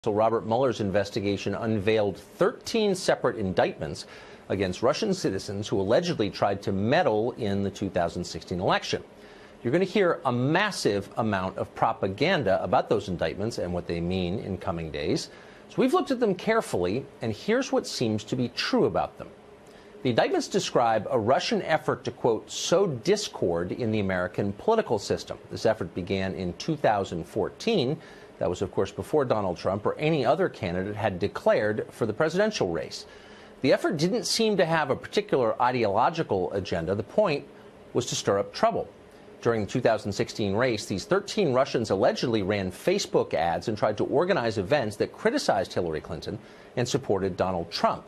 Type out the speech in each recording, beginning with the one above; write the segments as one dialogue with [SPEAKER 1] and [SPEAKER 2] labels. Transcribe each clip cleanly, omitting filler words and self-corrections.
[SPEAKER 1] So Robert Mueller's investigation unveiled 13 separate indictments against Russian citizens who allegedly tried to meddle in the 2016 election. You're going to hear a massive amount of propaganda about those indictments and what they mean in coming days. So we've looked at them carefully, and here's what seems to be true about them. The indictments describe a Russian effort to, quote, sow discord in the American political system. This effort began in 2014. That was, of course, before Donald Trump or any other candidate had declared for the presidential race. The effort didn't seem to have a particular ideological agenda. The point was to stir up trouble. During the 2016 race, these 13 Russians allegedly ran Facebook ads and tried to organize events that criticized Hillary Clinton and supported Donald Trump.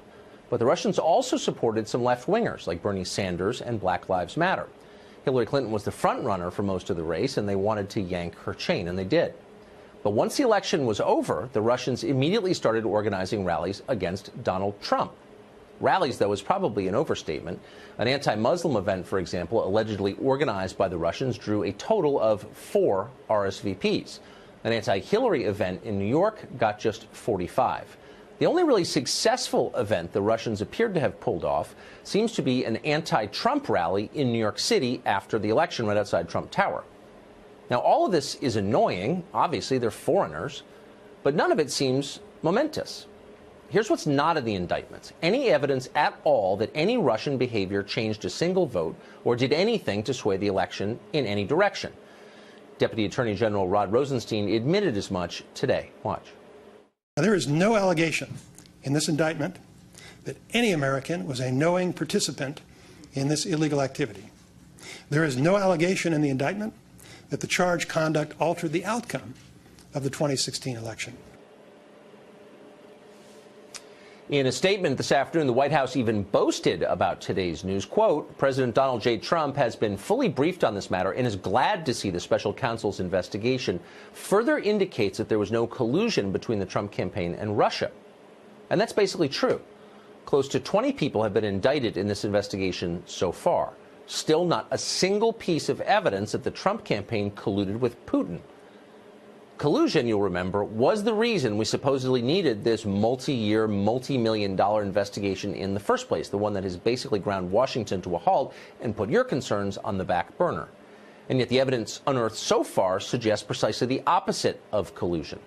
[SPEAKER 1] But the Russians also supported some left-wingers like Bernie Sanders and Black Lives Matter. Hillary Clinton was the front runner for most of the race, and they wanted to yank her chain, and they did. But once the election was over, the Russians immediately started organizing rallies against Donald Trump. Rallies, though, is probably an overstatement. An anti-Muslim event, for example, allegedly organized by the Russians, drew a total of 4 RSVPs. An anti-Hillary event in New York got just 45. The only really successful event the Russians appeared to have pulled off seems to be an anti-Trump rally in New York City after the election right outside Trump Tower. Now, all of this is annoying. Obviously, they're foreigners, but none of it seems momentous. Here's what's not in the indictments: any evidence at all that any Russian behavior changed a single vote or did anything to sway the election in any direction. Deputy Attorney General Rod Rosenstein admitted as much today. Watch.
[SPEAKER 2] Now, there is no allegation in this indictment that any American was a knowing participant in this illegal activity. There is no allegation in the indictment that the charged conduct altered the outcome of the 2016 election.
[SPEAKER 1] In a statement this afternoon, the White House even boasted about today's news. Quote, President Donald J. Trump has been fully briefed on this matter and is glad to see the special counsel's investigation further indicates that there was no collusion between the Trump campaign and Russia. And that's basically true. Close to 20 people have been indicted in this investigation so far. Still not a single piece of evidence that the Trump campaign colluded with Putin. Collusion, you'll remember, was the reason we supposedly needed this multi-year, multi-million-dollar investigation in the first place, the one that has basically ground Washington to a halt and put your concerns on the back burner. And yet the evidence unearthed so far suggests precisely the opposite of collusion.